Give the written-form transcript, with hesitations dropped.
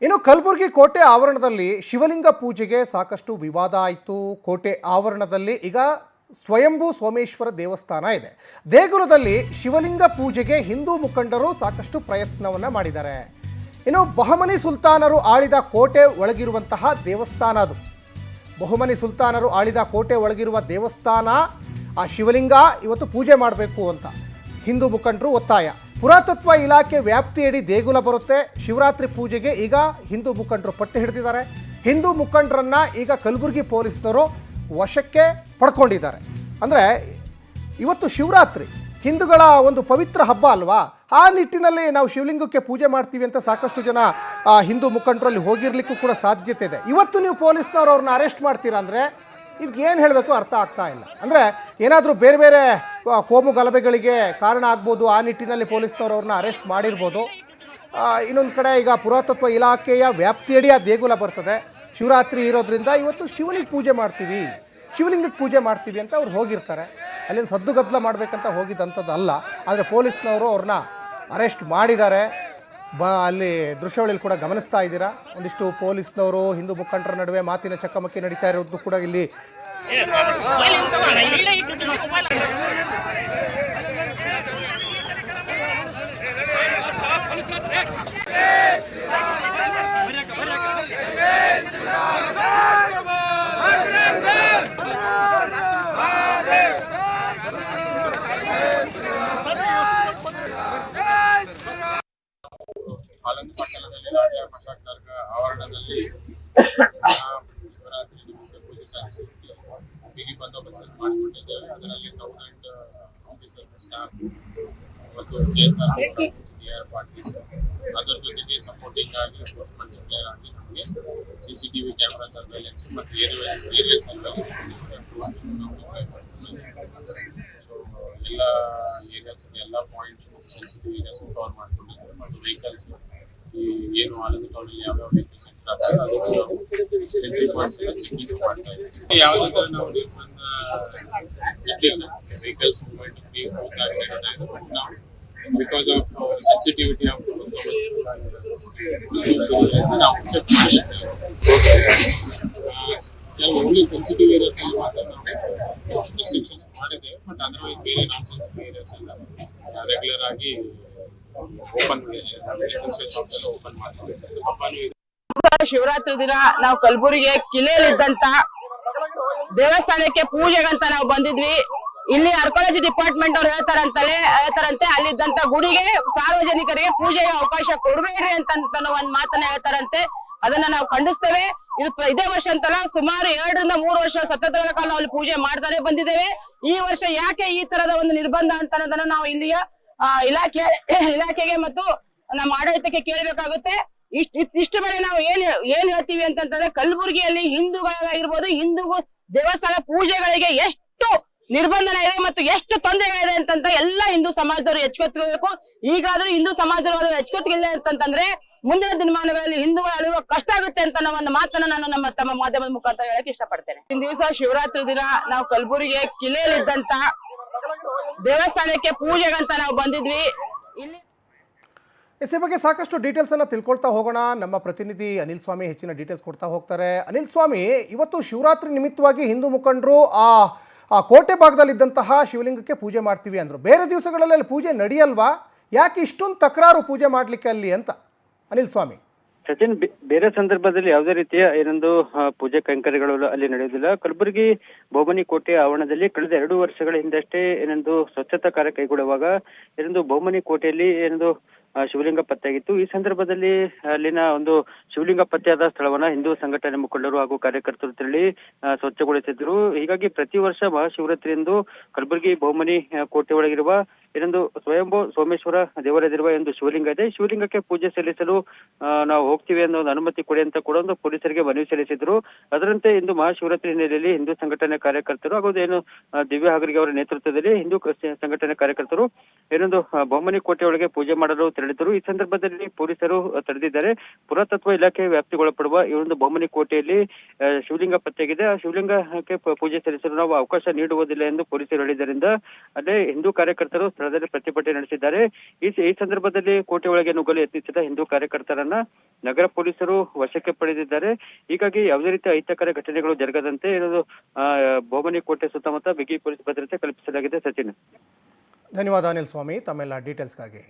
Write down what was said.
ಇನ್ನು ಕಲಬುರಗಿ ಕೋಟೆ ಆವರಣದಲ್ಲಿ ಶಿವಲಿಂಗ ಪೂಜೆಗೆ ಸಾಕಷ್ಟು ವಿವಾದ ಆಯಿತು. ಕೋಟೆ ಆವರಣದಲ್ಲಿ ಈಗ ಸ್ವಯಂಭೂ ಸೋಮೇಶ್ವರ ದೇವಸ್ಥಾನ ಇದೆ. ದೇಗುಲದಲ್ಲಿ ಶಿವಲಿಂಗ ಪೂಜೆಗೆ ಹಿಂದೂ ಮುಖಂಡರು ಸಾಕಷ್ಟು ಪ್ರಯತ್ನವನ್ನು ಮಾಡಿದ್ದಾರೆ. ಇನ್ನು ಬಹಮನಿ ಸುಲ್ತಾನರು ಆಳಿದ ಕೋಟೆ ಒಳಗಿರುವಂತಹ ದೇವಸ್ಥಾನ ಅದು. ಬಹುಮನಿ ಸುಲ್ತಾನರು ಆಳಿದ ಕೋಟೆ ಒಳಗಿರುವ ದೇವಸ್ಥಾನ, ಆ ಶಿವಲಿಂಗ ಇವತ್ತು ಪೂಜೆ ಮಾಡಬೇಕು ಅಂತ ಹಿಂದೂ ಮುಖಂಡರು ಒತ್ತಾಯ. ಪುರಾತತ್ವ ಇಲಾಖೆ ವ್ಯಾಪ್ತಿಯಡಿ ದೇಗುಲ ಬರುತ್ತೆ. ಶಿವರಾತ್ರಿ ಪೂಜೆಗೆ ಈಗ ಹಿಂದೂ ಮುಖಂಡರು ಪಟ್ಟು ಹಿಡಿದಿದ್ದಾರೆ. ಹಿಂದೂ ಮುಖಂಡರನ್ನು ಈಗ ಕಲಬುರಗಿ ಪೊಲೀಸ್ನವರು ವಶಕ್ಕೆ ಪಡ್ಕೊಂಡಿದ್ದಾರೆ. ಅಂದರೆ ಇವತ್ತು ಶಿವರಾತ್ರಿ ಹಿಂದೂಗಳ ಒಂದು ಪವಿತ್ರ ಹಬ್ಬ ಅಲ್ವಾ, ಆ ನಿಟ್ಟಿನಲ್ಲಿ ನಾವು ಶಿವಲಿಂಗಕ್ಕೆ ಪೂಜೆ ಮಾಡ್ತೀವಿ ಅಂತ ಸಾಕಷ್ಟು ಜನ ಹಿಂದೂ ಮುಖಂಡರಲ್ಲಿ ಹೋಗಿರ್ಲಿಕ್ಕೂ ಕೂಡ ಸಾಧ್ಯತೆ ಇದೆ. ಇವತ್ತು ನೀವು ಪೊಲೀಸ್ನವರು ಅವ್ರನ್ನ ಅರೆಸ್ಟ್ ಮಾಡ್ತೀರಾ ಅಂದರೆ ಇದಕ್ಕೆ ಏನು ಹೇಳಬೇಕು ಅರ್ಥ ಆಗ್ತಾ ಇಲ್ಲ. ಅಂದರೆ ಏನಾದರೂ ಬೇರೆ ಬೇರೆ ಕೋಮು ಗಲಭೆಗಳಿಗೆ ಕಾರಣ ಆಗ್ಬೋದು, ಆ ನಿಟ್ಟಿನಲ್ಲಿ ಪೊಲೀಸ್ನವರು ಅವ್ರನ್ನ ಅರೆಸ್ಟ್ ಮಾಡಿರ್ಬೋದು. ಇನ್ನೊಂದು ಕಡೆ ಈಗ ಪುರಾತತ್ವ ಇಲಾಖೆಯ ವ್ಯಾಪ್ತಿಯಡಿ ಆ ದೇಗುಲ ಬರ್ತದೆ. ಶಿವರಾತ್ರಿ ಇರೋದ್ರಿಂದ ಇವತ್ತು ಶಿವನಿಗೆ ಪೂಜೆ ಮಾಡ್ತೀವಿ, ಶಿವಲಿಂಗಕ್ಕೆ ಪೂಜೆ ಮಾಡ್ತೀವಿ ಅಂತ ಅವ್ರು ಹೋಗಿರ್ತಾರೆ. ಅಲ್ಲಿಂದ ಸದ್ದುಗದ್ದಲ ಮಾಡಬೇಕಂತ ಹೋಗಿದ್ದಂಥದ್ದು ಅಲ್ಲ. ಆದರೆ ಪೊಲೀಸ್ನವರು ಅವ್ರನ್ನ ಅರೆಸ್ಟ್ ಮಾಡಿದ್ದಾರೆ. ಅಲ್ಲಿ ದೃಶ್ಯಾವಳಿಯಲ್ಲಿ ಕೂಡ ಗಮನಿಸ್ತಾ ಇದ್ದೀರಾ. ಒಂದಿಷ್ಟು ಪೊಲೀಸ್ನವರು ಹಿಂದೂ ಮುಖಂಡರ ನಡುವೆ ಮಾತಿನ ಚಕಮಕಿ ನಡೀತಾ ಇರೋದು ಕೂಡ ಇಲ್ಲಿ ಪಟ್ಟಣದಲ್ಲಿ ರಾಜ ಮಶಾಕ್ ದರ್ಗಾ ಆವರಣದಲ್ಲಿ ಶಿವರಾತ್ರಿ ನಿಮಿತ್ತ ಪೂಜೆ ಸಲ್ಲಿಸಲಿಕ್ಕೆ ಬಿಗಿ ಬಂದೋಬಸ್ತ್ ಮಾಡಿಕೊಂಡಿದ್ದೇವೆ. ಅದರಲ್ಲಿ 1000 ಆಫೀಸರ್ ಸ್ಟಾಫ್ ಮತ್ತು KSR ಪಾರ್ಟೀಸ್, ಅದರ ಜೊತೆಗೆ ಸಪೋರ್ಟಿಂಗ್ ಆಗಿ ಫೋರ್ಸ್ ಮಲ್ಟಿಪ್ಲೇಯರ್ ಆಗಿ ನಮಗೆ CCTV ಕ್ಯಾಮೆರಾ ಸರ್ವೆಲೆನ್ಸ್ ಮತ್ತು ಏರಿಯಲ್ ಸರ್ವೆಲೆನ್ಸ್. ಸೊ ಎಲ್ಲ ಏರಿಯಾಸ್, ಎಲ್ಲ ಪಾಯಿಂಟ್ಸ್ ಸೆನ್ಸಿಟಿವ್ ಏರಿಯಾಸ್ ಕವರ್ ಮಾಡ್ಕೊಂಡಿದ್ದೇವೆ. ಮತ್ತು ವೆಹಿಕಲ್ಸ್ ಏನು ಆನಂದ ಟೌನಲ್ಲಿ ಯಾವ್ಯಾವ ವೆಹಿಕಲ್ಸ್ ಎಂಟರ್ ಆಗ್ತದೆ ಅದಕ್ಕೆ ನಾವು ಎಂಟ್ರಿ ಪಾಯಿಂಟ್ಸ್ ಎಲ್ಲ ಚೆಕಿಂಗ್ ಮಾಡ್ತಾ ಇದ್ದೀವಿ. ಯಾವುದೇ ಥರ ನಾವು ನಿರ್ಬಂಧ ಇಟ್ಟಿಲ್ಲ. ವೆಹಿಕಲ್ಸ್ ಮೂವ್ಮೆಂಟ್ ಫ್ರೀ ಸ್ಮೂತ್ ಆಗಿ ನಡೀತಾ ಇದೆ. ಬಟ್ ನಾವು ಬಿಕಾಸ್ ಆಫ್ ಸೆನ್ಸಿಟಿವಿಟಿ ಆಫ್ ನಾವು ಚೆಕ್ ಮಾಡಿದ್ದೇವೆ. ಕೆಲವು ಓನ್ಲಿ ಸೆನ್ಸಿಟಿವ್ ಏರಿಯಾಸ್ ಅಲ್ಲಿ ಮಾತ್ರ ನಾವು ರೆಸ್ಟ್ರಿಕ್ಷನ್ಸ್ ಮಾಡಿದ್ದೇವೆ. ಬಟ್ ಅದರ್ವೈಸ್ ಬೇರೆ ನಾನ್ ಸೆನ್ಸಿಟಿವ್ ಏರಿಯಾಸ್ ಎಲ್ಲ ರೆಗ್ಯುಲರ್ ಆಗಿ ಓಪನ್ ಮಾಡಿದ್ದೇವೆ. ಶಿವರಾತ್ರಿ ದಿನ ನಾವು ಕಲಬುರಗಿ ಕಿಲೆಯಲ್ಲಿದ್ದಂತ ದೇವಸ್ಥಾನಕ್ಕೆ ಪೂಜೆಗಂತ ನಾವು ಬಂದಿದ್ವಿ. ಇಲ್ಲಿ ಆರ್ಕಿಯಾಲಜಿ ಡಿಪಾರ್ಟ್ಮೆಂಟ್ ಅವ್ರು ಹೇಳ್ತಾರಂತೆ ಅಲ್ಲಿದ್ದಂತ ಗುಡಿಗೆ ಸಾರ್ವಜನಿಕರಿಗೆ ಪೂಜೆಗೆ ಅವಕಾಶ ಕೊಡಬೇಡ್ರಿ ಅಂತ ಒಂದ್ ಮಾತನ್ನ ಹೇಳ್ತಾರಂತೆ. ಅದನ್ನ ನಾವು ಖಂಡಿಸ್ತೇವೆ. ಇದೇ ವರ್ಷ ಅಂತಲ್ಲ, ಸುಮಾರು 2 ರಿಂದ 3 ವರ್ಷ ಸತತಗಳ ಕಾಲ ನಾವು ಅಲ್ಲಿ ಪೂಜೆ ಮಾಡ್ತಾನೆ ಬಂದಿದ್ದೇವೆ. ಈ ವರ್ಷ ಯಾಕೆ ಈ ತರದ ಒಂದು ನಿರ್ಬಂಧ ಅಂತ ಅನ್ನೋದನ್ನ ನಾವು ಇಲ್ಲಿಯ ಇಲಾಖೆಗೆ ಮತ್ತು ನಮ್ಮ ಆಡಳಿತಕ್ಕೆ ಕೇಳಬೇಕಾಗುತ್ತೆ. ಇಷ್ಟು ಮೇಲೆ ನಾವು ಏನ್ ಹೇಳ್ತೀವಿ ಅಂತಂದ್ರೆ, ಕಲಬುರಗಿಯಲ್ಲಿ ಹಿಂದೂಗಳಾಗಿರ್ಬೋದು, ಹಿಂದೂ ದೇವಸ್ಥಾನ ಪೂಜೆಗಳಿಗೆ ಎಷ್ಟು ನಿರ್ಬಂಧನ ಇದೆ ಮತ್ತು ಎಷ್ಟು ತೊಂದರೆಗಳಿದೆ ಅಂತಂತ ಎಲ್ಲ ಹಿಂದೂ ಸಮಾಜದವರು ಎಚ್ಚೆತ್ತುಕೋಬೇಕು. ಈಗಾದ್ರೂ ಹಿಂದೂ ಸಮಾಜದವರು ಎಚ್ಚೆತ್ತುಕಿಲ್ಲ ಅಂತಂದ್ರೆ ಮುಂದಿನ ದಿನಮಾನಗಳಲ್ಲಿ ಹಿಂದೂಗಳು ಅಳಿಯುವ ಕಷ್ಟ ಆಗುತ್ತೆ ಅಂತ ಒಂದು ಮಾತನ್ನ ನಾನು ತಮ್ಮ ಮಾಧ್ಯಮದ ಮುಖಾಂತರ ಹೇಳಕ್ ಇಷ್ಟಪಡ್ತೇನೆ. ಇಂದಿನ ದಿವಸ ಶಿವರಾತ್ರಿ ದಿನ ನಾವು ಕಲಬುರಗಿ ಕಿಲೆಯಲ್ಲಿದ್ದಂತ ದೇವಸ್ಥಾನಕ್ಕೆ ಪೂಜೆಗಂತ ನಾವು ಬಂದಿದ್ವಿ. ಇಲ್ಲಿ ಈ ಬಗ್ಗೆ ಸಾಕಷ್ಟು ಡೀಟೇಲ್ಸ್ ಅನ್ನು ತಿಳ್ಕೊಳ್ತಾ ಹೋಗೋಣ. ನಮ್ಮ ಪ್ರತಿನಿಧಿ ಅನಿಲ್ ಸ್ವಾಮಿ ಹೆಚ್ಚಿನ ಡೀಟೇಲ್ಸ್ ಕೊಡ್ತಾ ಹೋಗ್ತಾರೆ. ಅನಿಲ್ ಸ್ವಾಮಿ, ಇವತ್ತು ಶಿವರಾತ್ರಿ ನಿಮಿತ್ತವಾಗಿ ಹಿಂದೂ ಮುಖಂಡರು ಆ ಕೋಟೆ ಭಾಗದಲ್ಲಿದ್ದಂತಹ ಶಿವಲಿಂಗಕ್ಕೆ ಪೂಜೆ ಮಾಡ್ತೀವಿ ಅಂದರು. ಬೇರೆ ದಿವಸಗಳಲ್ಲಿ ಅಲ್ಲಿ ಪೂಜೆ ನಡೆಯಲ್ವಾ? ಯಾಕೆ ಇಷ್ಟೊಂದು ತಕರಾರು ಪೂಜೆ ಮಾಡಲಿಕ್ಕೆ ಅಲ್ಲಿ ಅಂತ ಅನಿಲ್ ಸ್ವಾಮಿ? ಸಚಿನ್, ಬೇರೆ ಸಂದರ್ಭದಲ್ಲಿ ಯಾವುದೇ ರೀತಿಯ ಏನೊಂದು ಪೂಜೆ ಕೈಂಕರ್ಯಗಳು ಅಲ್ಲಿ ನಡೆಯುವುದಿಲ್ಲ. ಕಲಬುರಗಿ ಬಹುಮನಿ ಕೋಟೆ ಆವರಣದಲ್ಲಿ ಕಳೆದ 2 ವರ್ಷಗಳ ಹಿಂದಷ್ಟೇ ಏನೊಂದು ಸ್ವಚ್ಛತಾ ಕಾರ್ಯ ಕೈಗೊಳ್ಳುವಾಗ ಏನೊಂದು ಬಹುಮನಿ ಕೋಟೆಯಲ್ಲಿ ಏನೊಂದು ಶಿವಲಿಂಗ ಪತ್ತೆಯಾಗಿತ್ತು. ಈ ಸಂದರ್ಭದಲ್ಲಿ ಅಲ್ಲಿನ ಒಂದು ಶಿವಲಿಂಗ ಪತ್ತೆಯಾದ ಸ್ಥಳವನ್ನ ಹಿಂದೂ ಸಂಘಟನೆ ಮುಖಂಡರು ಹಾಗೂ ಕಾರ್ಯಕರ್ತರು ತೆರಳಿ ಸ್ವಚ್ಛಗೊಳಿಸಿದ್ರು. ಹೀಗಾಗಿ ಪ್ರತಿ ವರ್ಷ ಮಹಾಶಿವರಾತ್ರಿಯಂದು ಕಲಬುರಗಿ ಬಹುಮನಿ ಕೋಟೆ ಒಳಗಿರುವ ಏನೊಂದು ಸ್ವಯಂಭೂ ಸೋಮೇಶ್ವರ ದೇವಾಲಯದಿರುವ ಒಂದು ಶಿವಲಿಂಗ ಇದೆ. ಶಿವಲಿಂಗಕ್ಕೆ ಪೂಜೆ ಸಲ್ಲಿಸಲು ನಾವು ಹೋಗ್ತೀವಿ ಅನ್ನೋ ಒಂದು ಅನುಮತಿ ಕೊಡಿ ಅಂತ ಕೂಡ ಒಂದು ಪೊಲೀಸರಿಗೆ ಮನವಿ ಸಲ್ಲಿಸಿದ್ರು. ಅದರಂತೆ ಇಂದು ಮಹಾಶಿವರಾತ್ರಿ ಹಿನ್ನೆಲೆಯಲ್ಲಿ ಹಿಂದೂ ಸಂಘಟನೆ ಕಾರ್ಯಕರ್ತರು ಹಾಗೂ ಏನು ದಿವ್ಯ ಹಾಗರಿಗೆ ಅವರ ನೇತೃತ್ವದಲ್ಲಿ ಹಿಂದೂ ಸಂಘಟನೆ ಕಾರ್ಯಕರ್ತರು ಏನೊಂದು ಬಹುಮನಿ ಕೋಟೆ ಒಳಗೆ ಪೂಜೆ ಮಾಡಲು ತೆರಳಿದರು. ಈ ಸಂದರ್ಭದಲ್ಲಿ ಪೊಲೀಸರು ತಡೆದಿದ್ದಾರೆ. ಪುರಾತತ್ವ ಇಲಾಖೆ ವ್ಯಾಪ್ತಿಗೊಳಪಡುವ ಈ ಒಂದು ಬಹುಮನಿ ಕೋಟೆಯಲ್ಲಿ ಶಿವಲಿಂಗ ಪತ್ತೆಯಾಗಿದೆ. ಆ ಶಿವಲಿಂಗಕ್ಕೆ ಪೂಜೆ ಸಲ್ಲಿಸಲು ನಾವು ಅವಕಾಶ ನೀಡುವುದಿಲ್ಲ ಎಂದು ಪೊಲೀಸರು ಹೇಳಿದ್ದರಿಂದ ಅಲ್ಲೇ ಹಿಂದೂ ಕಾರ್ಯಕರ್ತರು ಸ್ಥಳ ಸ್ಥಳದಲ್ಲಿ ಪ್ರತಿಭಟನೆ ನಡೆಸಿದ್ದಾರೆ. ಈ ಸಂದರ್ಭದಲ್ಲಿ ಕೋಟೆ ಒಳಗೆ ನುಗ್ಗಲು ಯತ್ನಿಸಿದ ಹಿಂದೂ ಕಾರ್ಯಕರ್ತರನ್ನ ನಗರ ಪೊಲೀಸರು ವಶಕ್ಕೆ ಪಡೆದಿದ್ದಾರೆ. ಹೀಗಾಗಿ ಯಾವುದೇ ರೀತಿಯ ಅಹಿತಕರ ಘಟನೆಗಳು ಜರುಗದಂತೆ ಇರೋದು ಬೋಮನಿ ಕೋಟೆ ಸುತ್ತಮುತ್ತ ಬಿಗಿ ಪೊಲೀಸ್ ಭದ್ರತೆ ಕಲ್ಪಿಸಲಾಗಿದೆ. ಸಚಿನ್, ಧನ್ಯವಾದ ಅನಿಲ್ ಸ್ವಾಮಿ ತಮ್ಮೆಲ್ಲ ಡೀಟೇಲ್ಸ್ಗಾಗಿ.